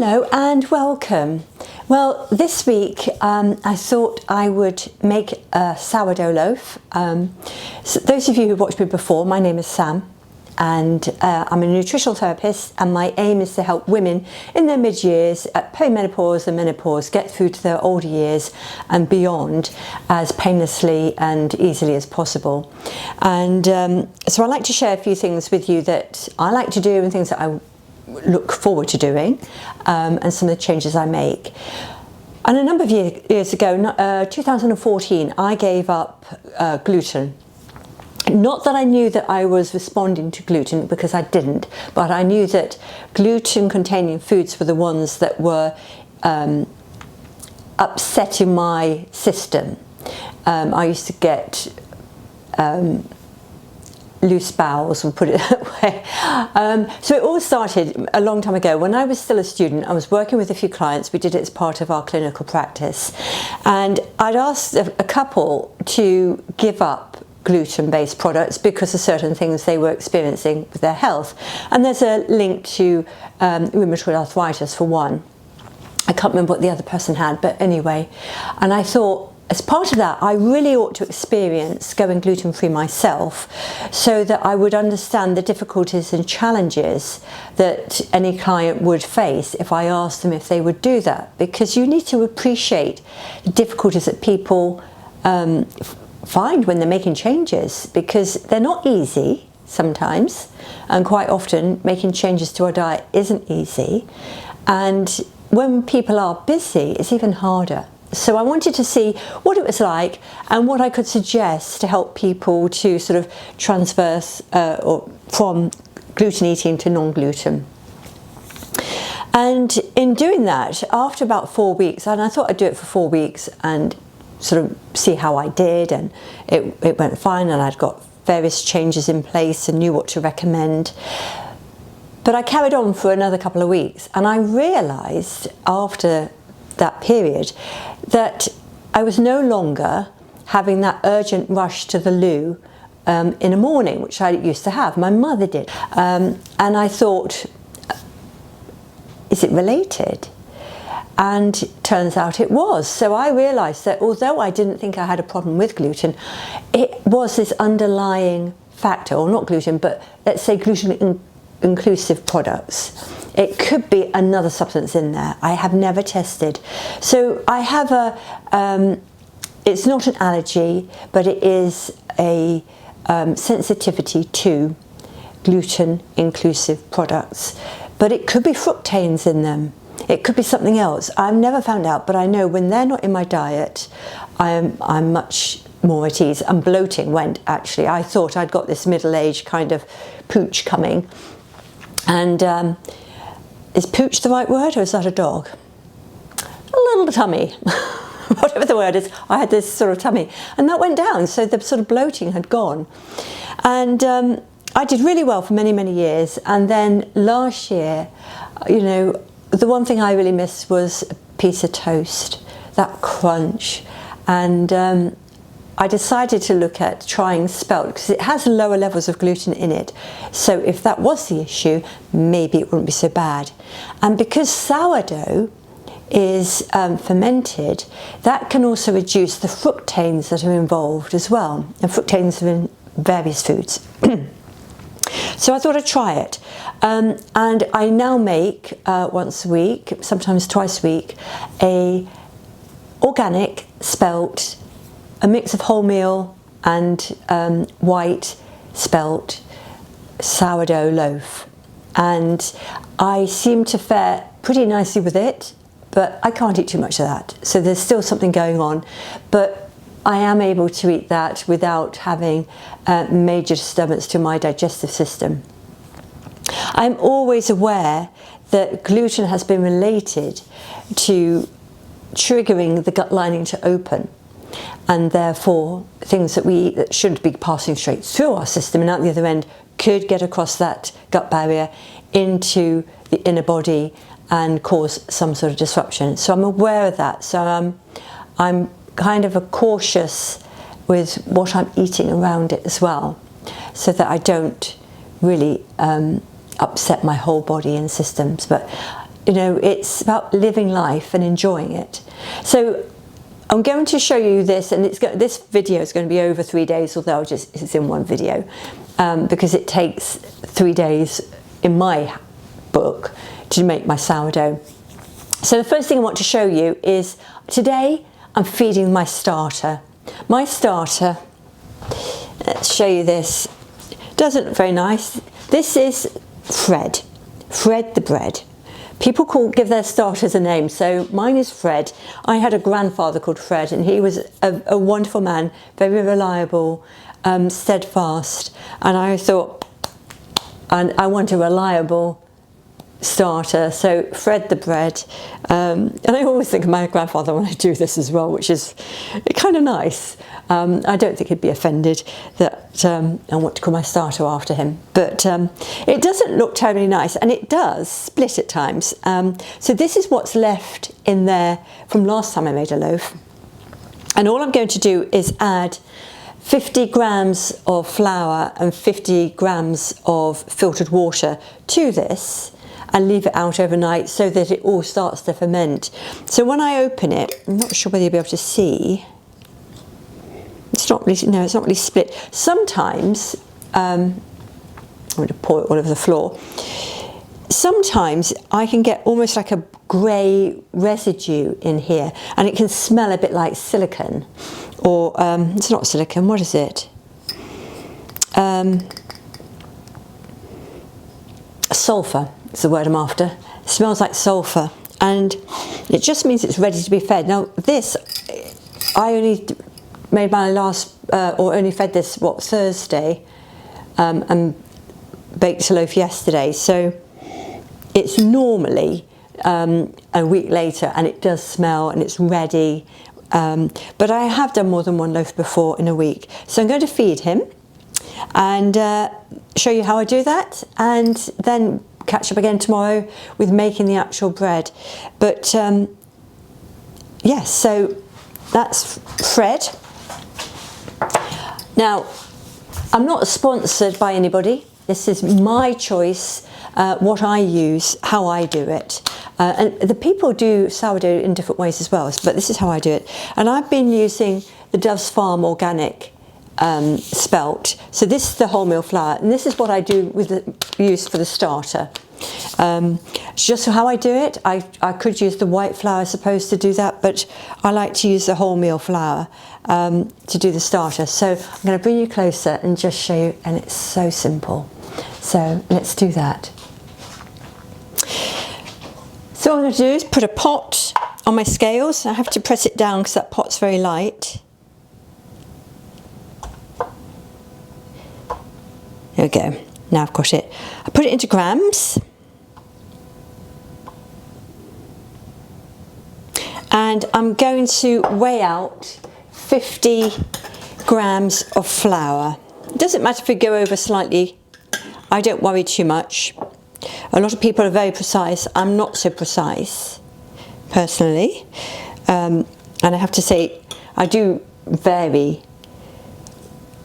Hello and welcome. Well, this week I thought I would make a sourdough loaf. So those of you who've watched me before, my name is Sam and I'm a nutritional therapist, and my aim is to help women in their mid-years, at perimenopause and menopause, get through to their older years and beyond as painlessly and easily as possible. And so I like to share a few things with you that I like to do and things that I look forward to doing, and some of the changes I make. And a number of years ago, 2014, I gave up gluten. Not that I knew that I was responding to gluten, because I didn't, but I knew that gluten containing foods were the ones that were upsetting my system. I used to get loose bowels, we'll put it that way. So it all started a long time ago. When I was still a student, I was working with a few clients. We did it as part of our clinical practice. And I'd asked a couple to give up gluten-based products because of certain things they were experiencing with their health. And there's a link to rheumatoid arthritis for one. I can't remember what the other person had, but anyway. And I thought, as part of that, I really ought to experience going gluten-free myself, so that I would understand the difficulties and challenges that any client would face if I asked them if they would do that. Because you need to appreciate the difficulties that people find when they're making changes, because they're not easy sometimes, and quite often making changes to our diet isn't easy. And when people are busy, it's even harder. So I wanted to see what it was like and what I could suggest to help people to sort of transverse or from gluten eating to non-gluten. And in doing that, after about 4 weeks, and I thought I'd do it for 4 weeks and sort of see how I did, and it went fine, and I'd got various changes in place and knew what to recommend. But I carried on for another couple of weeks, and I realised after that period that I was no longer having that urgent rush to the loo in the morning, which I used to have. My mother did. And I thought, is it related? And it turns out it was. So I realised that although I didn't think I had a problem with gluten, it was this underlying factor, or not gluten, but let's say gluten inclusive products. It could be another substance in there. I have never tested. So I have it's not an allergy, but it is a sensitivity to gluten inclusive products. But it could be fructanes in them. It could be something else. I've never found out, but I know when they're not in my diet, I'm much more at ease. And bloating went, actually. I thought I'd got this middle-aged kind of pooch coming. And is pooch the right word, or is that a dog? A little tummy, whatever the word is. I had this sort of tummy, and that went down. So the sort of bloating had gone. And I did really well for many, many years. And then last year, you know, the one thing I really missed was a piece of toast, that crunch. And I decided to look at trying spelt, because it has lower levels of gluten in it. So if that was the issue, maybe it wouldn't be so bad. And because sourdough is fermented, that can also reduce the fructanes that are involved as well. And fructanes are in various foods. So I thought I'd try it. And I now make once a week, sometimes twice a week, a organic spelt, a mix of wholemeal and white spelt sourdough loaf. And I seem to fare pretty nicely with it, but I can't eat too much of that. So there's still something going on, but I am able to eat that without having major disturbance to my digestive system. I'm always aware that gluten has been related to triggering the gut lining to open, and therefore things that we eat that should be passing straight through our system and out the other end could get across that gut barrier into the inner body and cause some sort of disruption. So I'm aware of that. So I'm kind of cautious with what I'm eating around it as well, so that I don't really upset my whole body and systems. But you know, it's about living life and enjoying it. So I'm going to show you this, and this video is going to be over 3 days, although it's in one video, because it takes 3 days in my book to make my sourdough. So the first thing I want to show you is today I'm feeding my starter. My starter, let's show you this, doesn't look very nice. This is Fred the bread. People give their starters a name, so mine is Fred. I had a grandfather called Fred, and he was a wonderful man, very reliable, steadfast, and I thought, and I want a reliable starter, so Fred the bread. And I always think of my grandfather when I do this as well, which is kind of nice. I don't think he'd be offended that I want to call my starter after him, but it doesn't look terribly nice, and it does split at times. So this is what's left in there from last time I made a loaf, and all I'm going to do is add 50 grams of flour and 50 grams of filtered water to this, and leave it out overnight so that it all starts to ferment. So when I open it, I'm not sure whether you'll be able to see, it's not really, no, it's not really split. Sometimes, I'm going to pour it all over the floor. Sometimes I can get almost like a grey residue in here, and it can smell a bit like silicone, or it's not silicone, what is it? Sulphur is the word I'm after. It smells like sulphur, and it just means it's ready to be fed. Now this, I only made my last, or only fed this, what, Thursday, and baked a loaf yesterday, so it's normally a week later, and it does smell and it's ready, but I have done more than one loaf before in a week. So I'm going to feed him and show you how I do that, and then catch up again tomorrow with making the actual bread. But yes, so that's Fred. Now, I'm not sponsored by anybody. This is my choice, what I use, how I do it. And the people do sourdough in different ways as well, but this is how I do it. And I've been using the Dove's Farm organic spelt. So this is the wholemeal flour, and this is what I do with use for the starter. Just how I do it, I could use the white flour, I suppose, to do that, but I like to use the wholemeal flour to do the starter. So I'm going to bring you closer and just show you, and it's so simple. So let's do that. So what I'm going to do is put a pot on my scales. I have to press it down because that pot's very light. There we go. Now I've got it. I put it into grams. And I'm going to weigh out 50 grams of flour. It doesn't matter if we go over slightly. I don't worry too much. A lot of people are very precise. I'm not so precise, personally. And I have to say, I do vary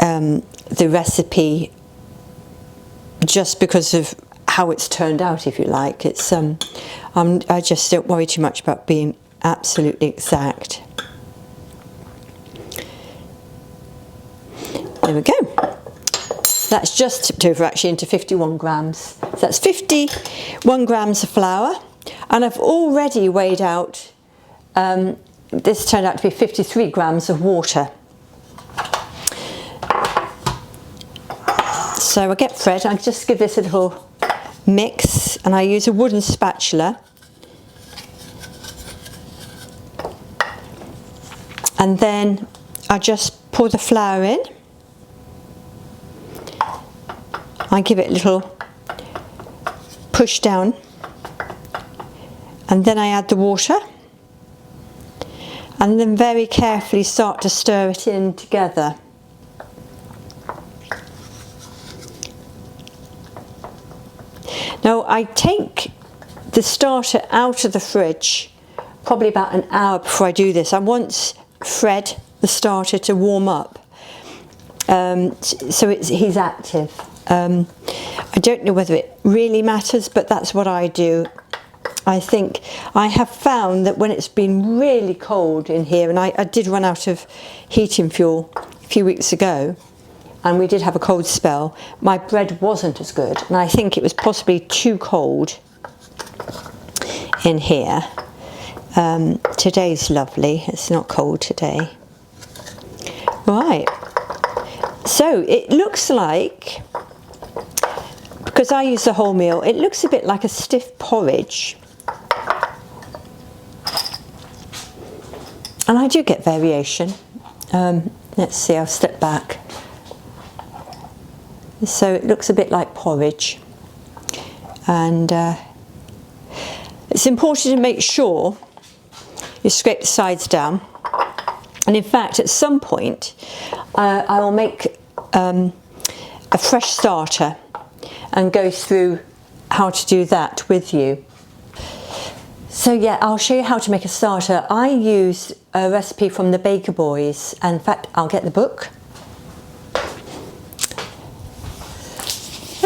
the recipe just because of how it's turned out, if you like. It's I just don't worry too much about being absolutely exact. There we go. That's just tipped over actually into 51 grams. So that's 51 grams of flour, and I've already weighed out, this turned out to be 53 grams of water. So I get Fred, I just give this a little mix, and I use a wooden spatula. And then I just pour the flour in. I give it a little push down, and then I add the water, and then very carefully start to stir it in together. Now I take the starter out of the fridge probably about an hour before I do this. I want Fred, the starter, to warm up, so he's active. I don't know whether it really matters, but that's what I do. I think I have found that when it's been really cold in here, and I did run out of heating fuel a few weeks ago, and we did have a cold spell, my bread wasn't as good, and I think it was possibly too cold in here. Today's lovely, it's not cold today. Right, so it looks like, because I use the wholemeal, it looks a bit like a stiff porridge. And I do get variation. Let's see, I'll step back. So it looks a bit like porridge. And it's important to make sure you scrape the sides down. And in fact, at some point, I will make a fresh starter and go through how to do that with you. So yeah, I'll show you how to make a starter. I used a recipe from the Baker Boys, and in fact, I'll get the book.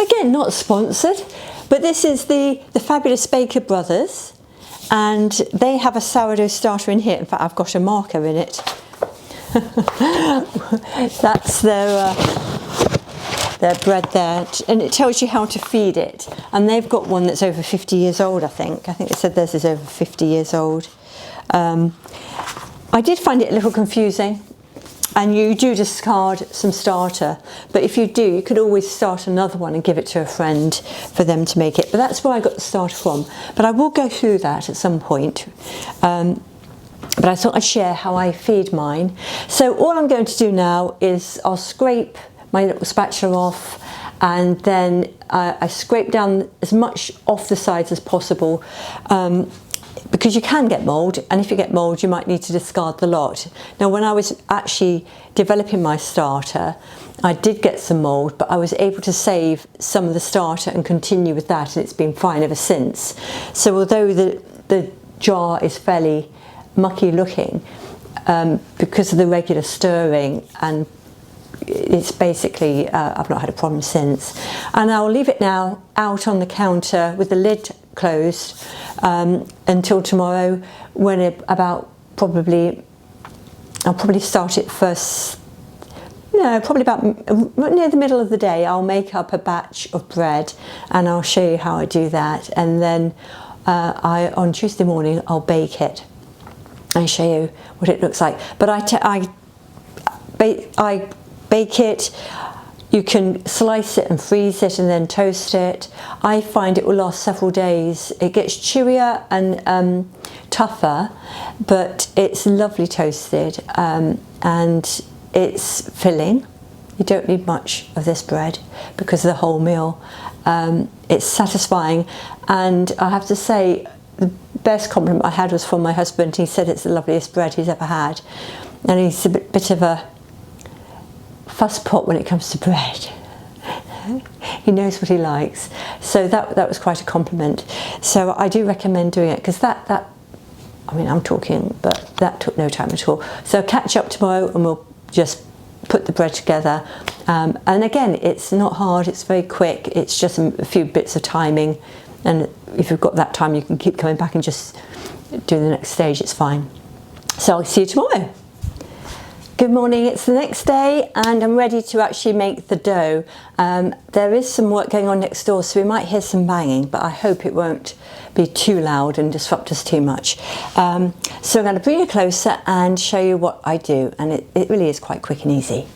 Again, not sponsored, but this is the Fabulous Baker Brothers, and they have a sourdough starter in here. In fact, I've got a marker in it. That's their bread there, and it tells you how to feed it. And they've got one that's over 50 years old, I think. I think they said theirs is over 50 years old. I did find it a little confusing, and you do discard some starter, but if you do, you could always start another one and give it to a friend for them to make it. But that's where I got the starter from. But I will go through that at some point. But I thought I'd share how I feed mine. So all I'm going to do now is I'll scrape my little spatula off, and then I scrape down as much off the sides as possible, because you can get mould, and if you get mould you might need to discard the lot. Now when I was actually developing my starter, I did get some mould, but I was able to save some of the starter and continue with that, and it's been fine ever since. So although the jar is fairly mucky looking, because of the regular stirring, and it's basically, I've not had a problem since. And I'll leave it now out on the counter with the lid closed until tomorrow, when I'll probably start it first, probably about near the middle of the day. I'll make up a batch of bread, and I'll show you how I do that. And then on Tuesday morning I'll bake it and show you what it looks like. But I bake it. You can slice it and freeze it and then toast it. I find it will last several days. It gets chewier and tougher, but it's lovely toasted, and it's filling. You don't need much of this bread because of the wholemeal. It's satisfying, and I have to say the best compliment I had was from my husband. He said it's the loveliest bread he's ever had, and he's a bit of a fusspot when it comes to bread. He knows what he likes, so that was quite a compliment. So I do recommend doing it, because I mean, I'm talking, but that took no time at all. So catch up tomorrow and we'll just put the bread together, and again, it's not hard, it's very quick, it's just a few bits of timing, and if you've got that time you can keep coming back and just do the next stage, it's fine. So I'll see you tomorrow. Good morning, it's the next day and I'm ready to actually make the dough. There is some work going on next door, so we might hear some banging, but I hope it won't be too loud and disrupt us too much. So I'm going to bring you closer and show you what I do, and it really is quite quick and easy.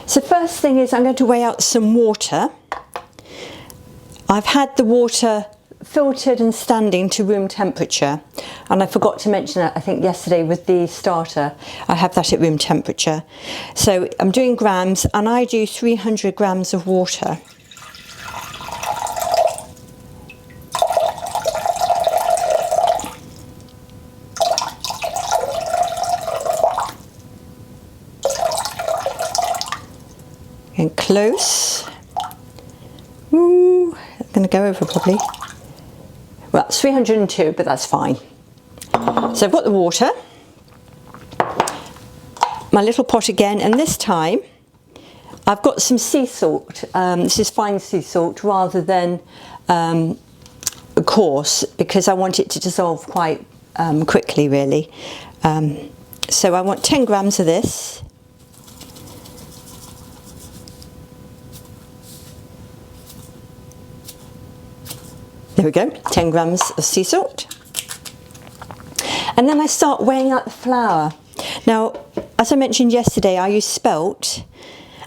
So first thing is I'm going to weigh out some water. I've had the water filtered and standing to room temperature, and I forgot to mention that I think yesterday with the starter I have that at room temperature. So I'm doing grams, and I do 300 grams of water. And close. Ooh, I'm going to go over probably. Well, it's 302, but that's fine. So I've got the water, my little pot again, and this time I've got some sea salt. This is fine sea salt rather than coarse because I want it to dissolve quite quickly, really. So I want 10 grams of this. There we go, 10 grams of sea salt. And then I start weighing out the flour. Now, as I mentioned yesterday, I use spelt,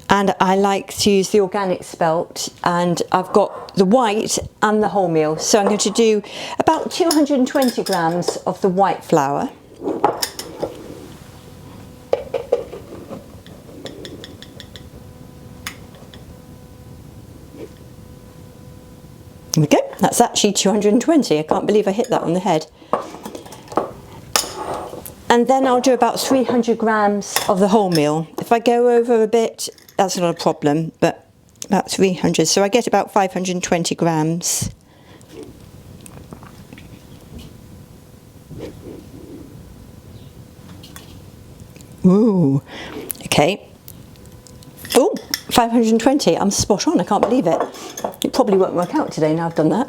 and I like to use the organic spelt, and I've got the white and the wholemeal. So I'm going to do about 220 grams of the white flour. There we go, that's actually 220. I can't believe I hit that on the head. And then I'll do about 300 grams of the wholemeal. If I go over a bit, that's not a problem, but about 300. So I get about 520 grams. Ooh, okay. Oh, 520, I'm spot on, I can't believe it. It probably won't work out today now I've done that.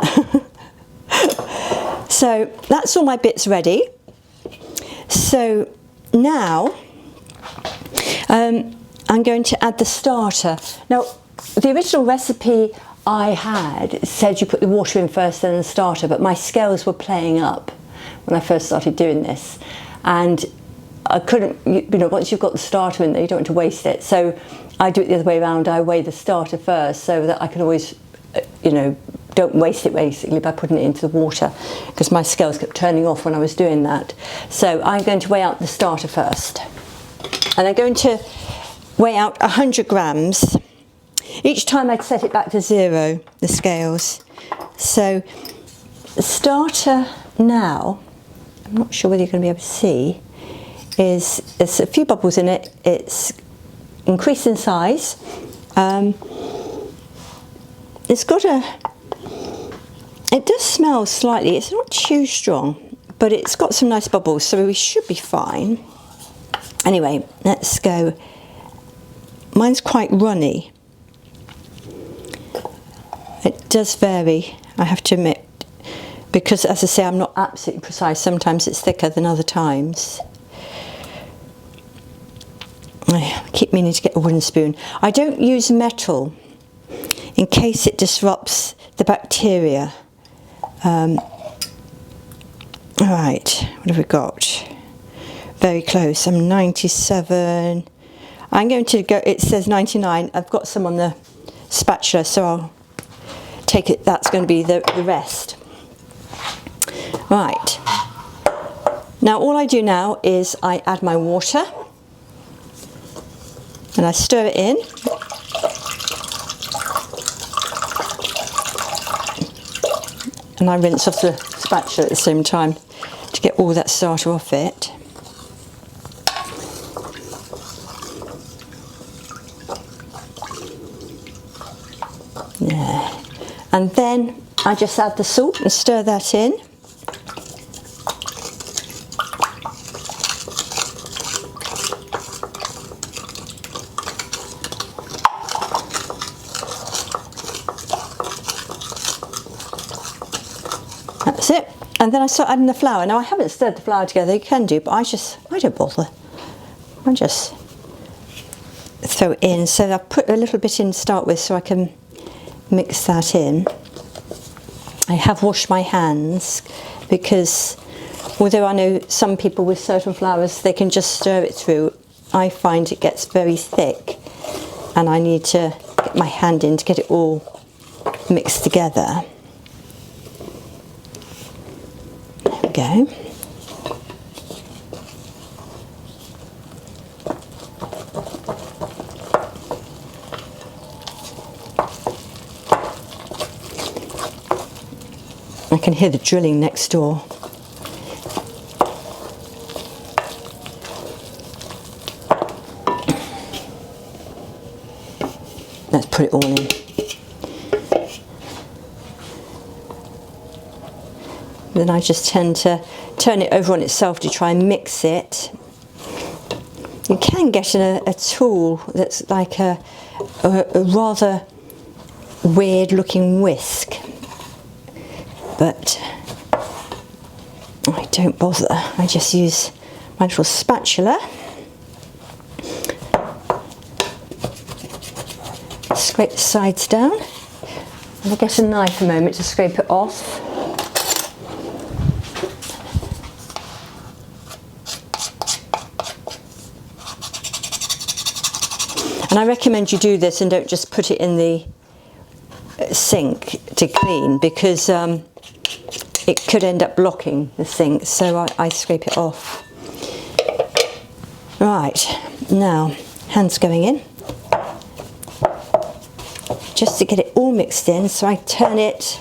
So that's all my bits ready. So now I'm going to add the starter. Now, the original recipe I had said you put the water in first then the starter, but my scales were playing up when I first started doing this. And I couldn't, you know, once you've got the starter in there, you don't want to waste it. So I do it the other way around. I weigh the starter first so that I can always, you know, don't waste it basically by putting it into the water, because my scales kept turning off when I was doing that. So I'm going to weigh out the starter first. And I'm going to weigh out 100 grams. Each time I'd set it back to 0, the scales. So the starter now, I'm not sure whether you're going to be able to see, there's a few bubbles in it. It's increased in size. It's got it does smell slightly, it's not too strong, but it's got some nice bubbles, so we should be fine. Anyway, let's go. Mine's quite runny. It does vary, I have to admit, because as I say, I'm not absolutely precise. Sometimes it's thicker than other times. I keep meaning to get a wooden spoon. I don't use metal in case it disrupts the bacteria. Right, what have we got? Very close. I'm 97. I'm going to go, it says 99. I've got some on the spatula, so I'll take it. That's going to be the rest. Right. Now all I do now is I add my water and I stir it in. And I rinse off the spatula at the same time to get all that starter off it. Yeah. And then I just add the salt and stir that in. That's it. And then I start adding the flour. Now I haven't stirred the flour together, you can do, but I don't bother. I just throw it in. So I've put a little bit in to start with so I can mix that in. I have washed my hands because although I know some people with certain flours, they can just stir it through, I find it gets very thick and I need to get my hand in to get it all mixed together. There we go. I can hear the drilling next door. Let's put it all in. Then I just tend to turn it over on itself to try and mix it. You can get a tool that's like a rather weird looking whisk. but I don't bother. I just use my little spatula. Scrape the sides down, and I get a knife a moment to scrape it off. And I recommend you do this and don't just put it in the sink to clean, because it could end up blocking the sink, so I scrape it off. Right, now hands going in, just to get it all mixed in. So I turn it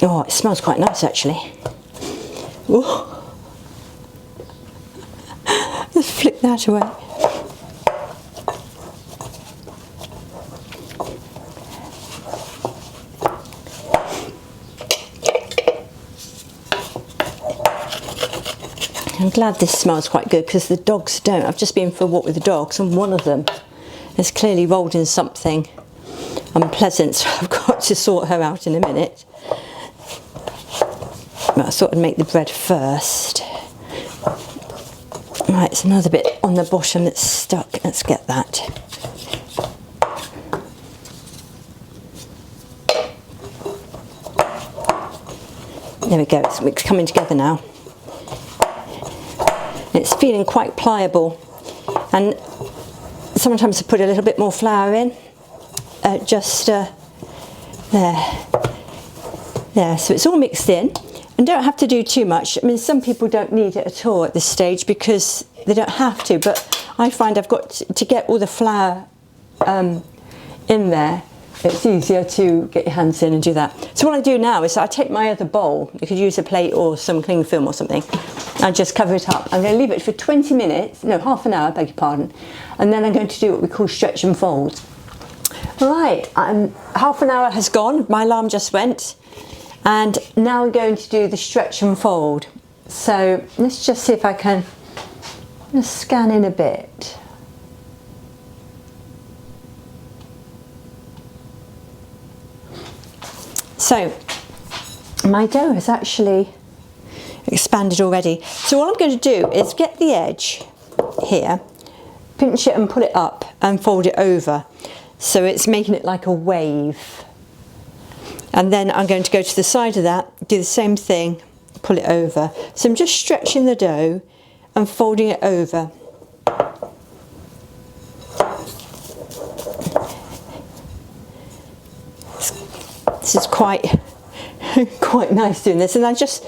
oh, it smells quite nice actually. Ooh. Just flip that away. I'm glad this smells quite good, because the dogs don't. I've just been for a walk with the dogs, and one of them has clearly rolled in something unpleasant, so I've got to sort her out in a minute. But I thought I'd make the bread first. Right, it's another bit on the bottom that's stuck. Let's get that. There we go, it's coming together now. It's feeling quite pliable, and sometimes I put a little bit more flour in, just there, so it's all mixed in. And don't have to do too much. I mean, some people don't need it at all at this stage because they don't have to, but I find I've got to get all the flour in there. It's easier to get your hands in and do that. So what I do now is I take my other bowl, you could use a plate or some cling film or something, I just cover it up. I'm going to leave it for 20 minutes, no, half an hour, beg your pardon, and then I'm going to do what we call stretch and fold. Right, half an hour has gone, my alarm just went, and now I'm going to do the stretch and fold. So let's just see if I can just scan in a bit. So my dough has actually expanded already. So all I'm going to do is get the edge here, pinch it and pull it up and fold it over. So it's making it like a wave. And then I'm going to go to the side of that, do the same thing, pull it over. So I'm just stretching the dough and folding it over. This is quite nice doing this, and I just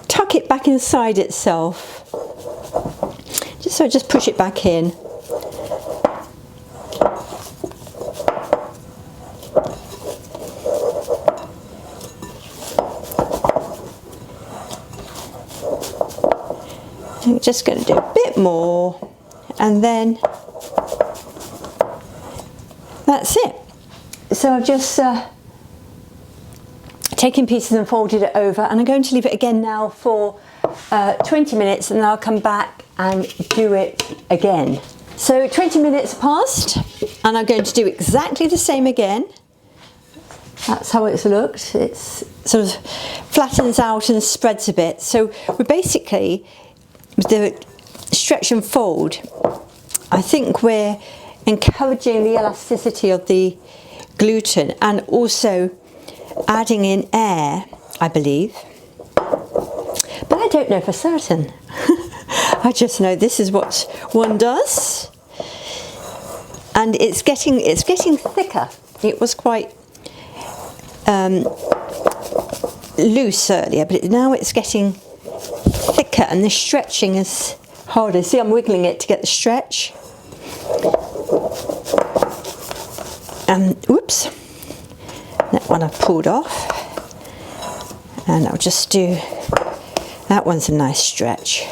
tuck it back inside itself. So I just push it back in. I'm just going to do a bit more, and then that's it. So I've just taken pieces and folded it over, and I'm going to leave it again now for 20 minutes, and then I'll come back and do it again. So 20 minutes passed, and I'm going to do exactly the same again. That's how it's looked. It's sort of flattens out and spreads a bit. So we're basically, with the stretch and fold, I think we're encouraging the elasticity of the gluten and also adding in air, I believe. But I don't know for certain. I just know this is what one does. And it's getting thicker. It was quite loose earlier, but now it's getting thicker, and the stretching is harder. See, I'm wiggling it to get the stretch. Oops, that one I've pulled off, and I'll just do that one's a nice stretch.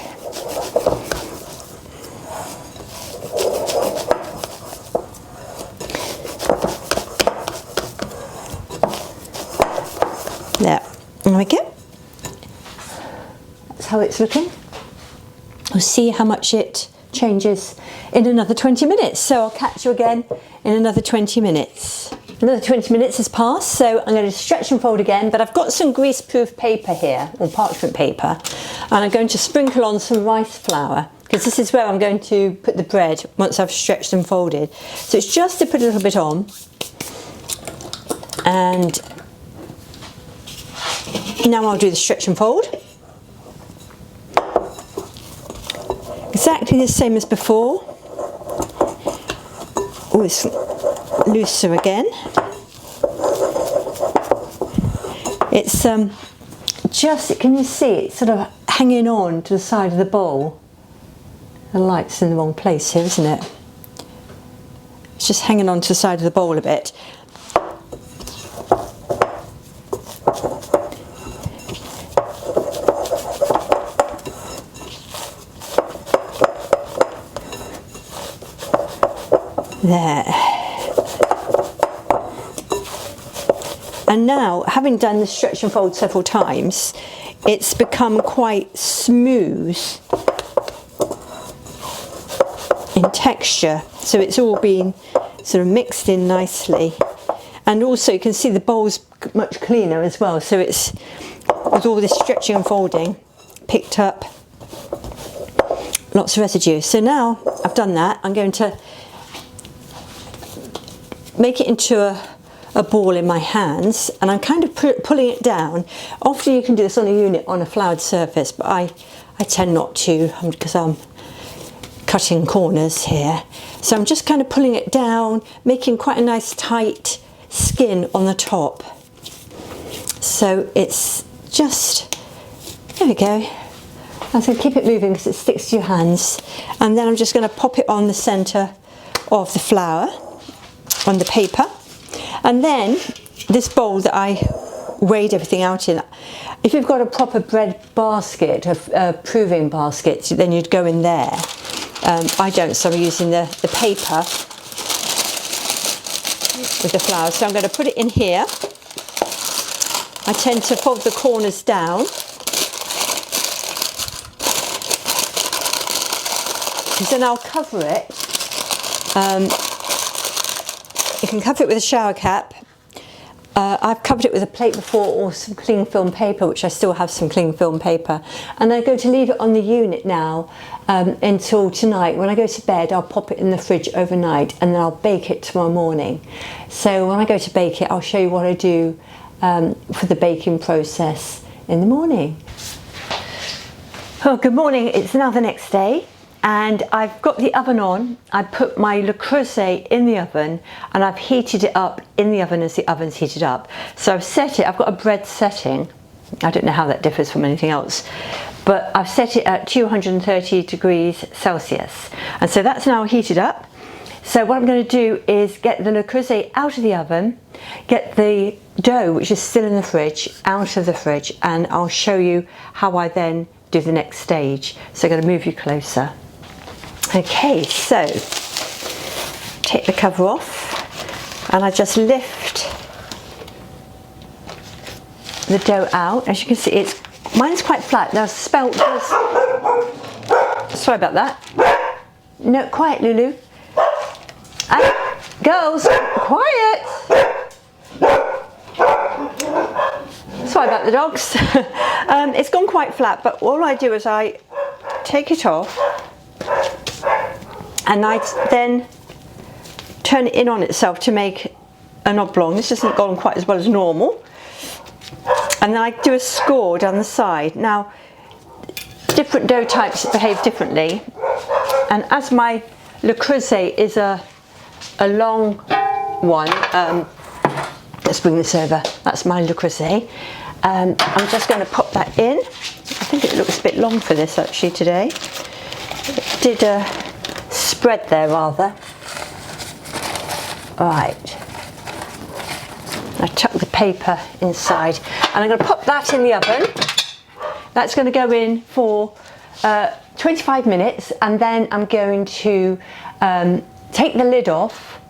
There we go. That's how it's looking. We'll see how much it changes in another 20 minutes. So I'll catch you again in another 20 minutes. Another 20 minutes has passed, so I'm going to stretch and fold again, but I've got some grease-proof paper here, or parchment paper, and I'm going to sprinkle on some rice flour, because this is where I'm going to put the bread once I've stretched and folded. So it's just to put a little bit on, and now I'll do the stretch and fold. Exactly the same as before. Oh, it's looser again. It's just, can you see it's sort of hanging on to the side of the bowl? The light's in the wrong place here, isn't it? It's just hanging on to the side of the bowl a bit. There. And now, having done the stretch and fold several times, it's become quite smooth in texture. So it's all been sort of mixed in nicely. And also you can see the bowl's much cleaner as well. So it's, with all this stretching and folding, picked up lots of residue. So now I've done that, I'm going to make it into a ball in my hands, and I'm kind of pulling it down. Often you can do this on a unit on a floured surface, but I tend not to because I'm cutting corners here. So I'm just kind of pulling it down, making quite a nice tight skin on the top. So it's just, there we go. I'm going to keep it moving because it sticks to your hands. And then I'm just going to pop it on the centre of the flour, on the paper. And then this bowl that I weighed everything out in, if you've got a proper bread basket, a proving basket, then you'd go in there. I don't, so I'm using the paper with the flour. So I'm going to put it in here. I tend to fold the corners down, because then I'll cover it. You can cover it with a shower cap. I've covered it with a plate before, or some cling film paper, which I still have some cling film paper. And I'm going to leave it on the unit now until tonight. When I go to bed, I'll pop it in the fridge overnight, and then I'll bake it tomorrow morning. So when I go to bake it, I'll show you what I do for the baking process in the morning. Oh, good morning, it's now the next day. And I've got the oven on. I put my Le Creuset in the oven, and I've heated it up in the oven as the oven's heated up. So I've set it, I've got a bread setting. I don't know how that differs from anything else, but I've set it at 230 degrees Celsius. And so that's now heated up. So what I'm going to do is get the Le Creuset out of the oven, get the dough, which is still in the fridge, out of the fridge, and I'll show you how I then do the next stage. So I'm going to move you closer. Okay, so take the cover off, and I just lift the dough out. As you can see, mine's quite flat. Now spelt does, sorry about that. No, quiet, Lulu. Girls, quiet. Sorry about the dogs. It's gone quite flat, but all I do is I take it off, and I then turn it in on itself to make an oblong. This hasn't gone quite as well as normal. And then I do a score down the side. Now, different dough types behave differently. And as my Le Creuset is a long one, let's bring this over. That's my Le Creuset. I'm just going to pop that in. I think it looks a bit long for this actually today. It did a spread there rather. Right. I tuck the paper inside, and I'm going to pop that in the oven. That's going to go in for 25 minutes, and then I'm going to take the lid off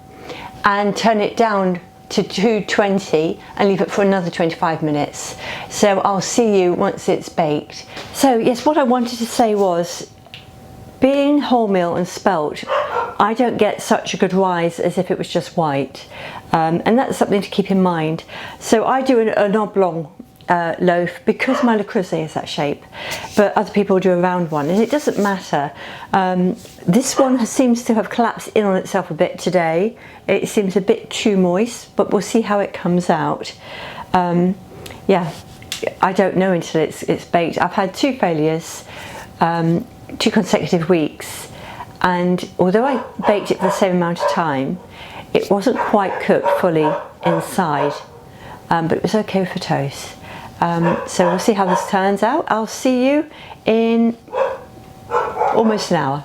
and turn it down to 220 and leave it for another 25 minutes. So I'll see you once it's baked. So yes, what I wanted to say was, being wholemeal and spelt, I don't get such a good rise as if it was just white, and that's something to keep in mind. So I do an oblong loaf because my Le Creuset is that shape, but other people do a round one, and it doesn't matter. This one seems to have collapsed in on itself a bit today. It seems a bit too moist, but we'll see how it comes out. Yeah, I don't know until it's baked. I've had 2 failures, 2 consecutive weeks, and although I baked it for the same amount of time, it wasn't quite cooked fully inside, but it was okay for toast. So we'll see how this turns out. I'll see you in almost an hour.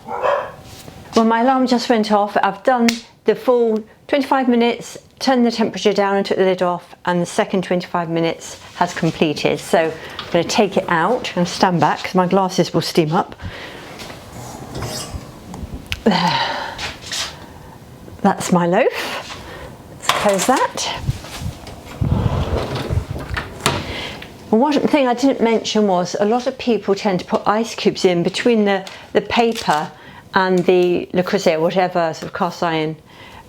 Well, my alarm just went off. I've done the full 25 minutes, turned the temperature down and took the lid off, and the second 25 minutes has completed. So I'm going to take it out and stand back because my glasses will steam up. There. That's my loaf. Let's close that. One thing I didn't mention was a lot of people tend to put ice cubes in between the paper and the Le Creuset, whatever sort of cast iron,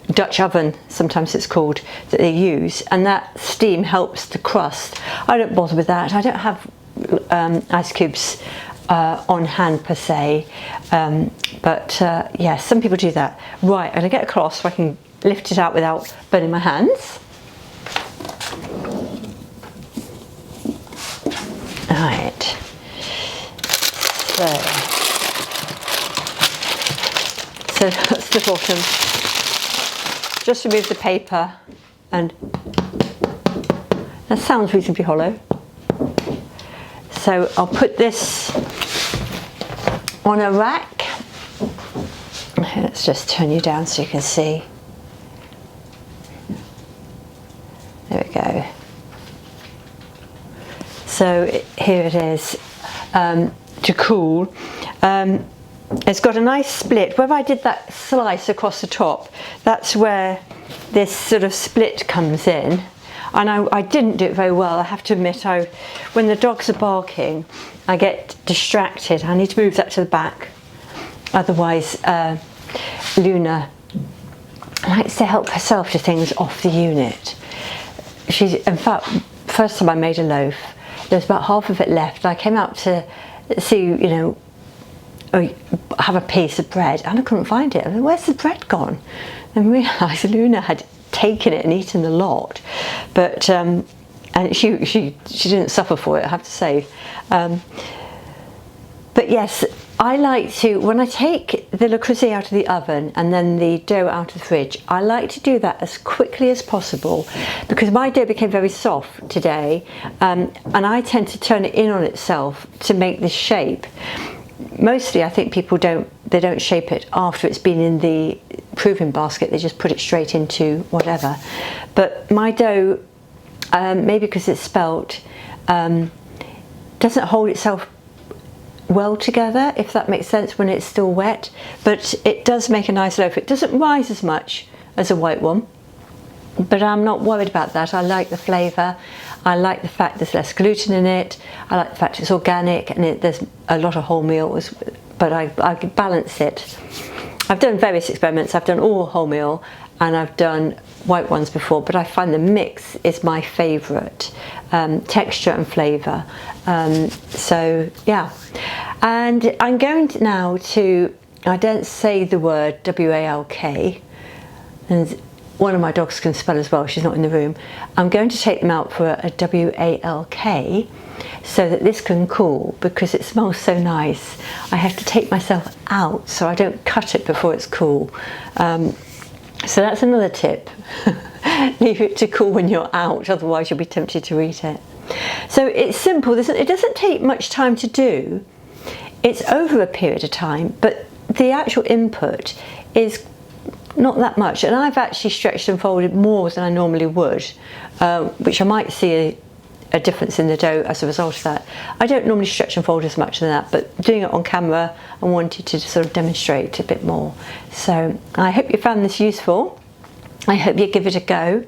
Dutch oven sometimes it's called, that they use, and that steam helps the crust. I don't bother with that. I don't have ice cubes on hand per se, but yeah, some people do that. Right, I'm going to get across so I can lift it out without burning my hands. Right, so that's the bottom. Just remove the paper, and that sounds reasonably hollow. So I'll put this on a rack. Let's just turn you down so you can see. There we go. So here it is to cool. It's got a nice split. Where I did that slice across the top, that's where this sort of split comes in. And I didn't do it very well, I have to admit. When the dogs are barking, I get distracted. I need to move that to the back. Otherwise, Luna likes to help herself to things off the unit. In fact, first time I made a loaf, there was about half of it left. I came out to see, you know, have a piece of bread, and I couldn't find it. I mean, where's the bread gone? And realised Luna had taken it and eaten the lot. But and she didn't suffer for it, I have to say. But yes, I like to, when I take the Le Creuset out of the oven and then the dough out of the fridge, I like to do that as quickly as possible, because my dough became very soft today, and I tend to turn it in on itself to make this shape. Mostly I think people don't shape it after it's been in the proving basket, they just put it straight into whatever. But my dough, maybe because it's spelt, doesn't hold itself well together, if that makes sense, when it's still wet, but it does make a nice loaf. It doesn't rise as much as a white one, but I'm not worried about that. I like the flavour, I like the fact there's less gluten in it, I like the fact it's organic, and there's a lot of wholemeal, but I balance it. I've done various experiments. I've done all wholemeal and I've done white ones before, but I find the mix is my favourite, texture and flavour. So yeah, and I'm going to now to, I don't say the word W-A-L-K, and one of my dogs can spell as well, she's not in the room. I'm going to take them out for a W-A-L-K so that this can cool, because it smells so nice. I have to take myself out so I don't cut it before it's cool. So that's another tip. Leave it to cool when you're out, otherwise you'll be tempted to eat it. So it's simple, it doesn't take much time to do. It's over a period of time, but the actual input is not that much, and I've actually stretched and folded more than I normally would, which I might see a difference in the dough as a result of that. I don't normally stretch and fold as much than that, but doing it on camera, I wanted to sort of demonstrate a bit more. So I hope you found this useful. I hope you give it a go.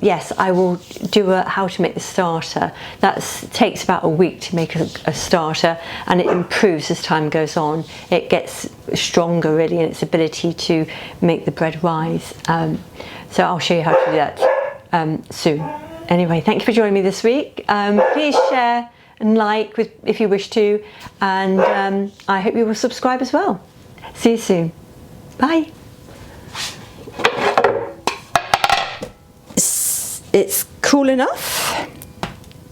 Yes, I will do a how to make the starter. That takes about a week to make a starter, and it improves as time goes on. It gets stronger really in its ability to make the bread rise. So I'll show you how to do that soon. Anyway, thank you for joining me this week. Please share and like if you wish to, and I hope you will subscribe as well. See you soon. Bye. It's cool enough.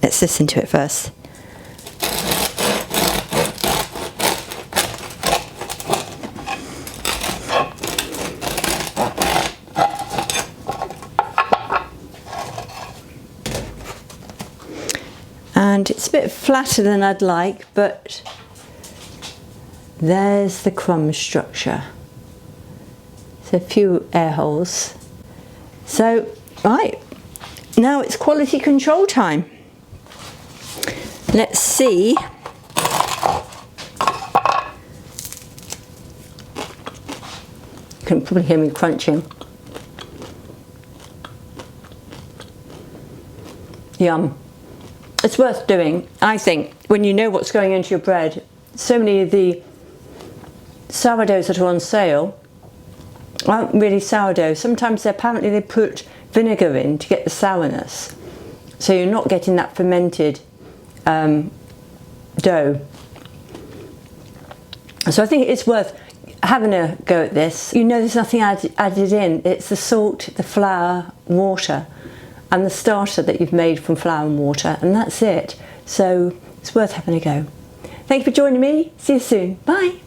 Let's listen to it first. And it's a bit flatter than I'd like, but there's the crumb structure. There's a few air holes. So, right, now it's quality control time. Let's see. You can probably hear me crunching. Yum. It's worth doing, I think, when you know what's going into your bread. So many of the sourdoughs that are on sale aren't really sourdough. Sometimes apparently they put vinegar in to get the sourness, so you're not getting that fermented dough. So I think it's worth having a go at this. You know there's nothing added in. It's the salt, the flour, water, and the starter that you've made from flour and water, and that's it. So it's worth having a go. Thank you for joining me. See you soon. Bye.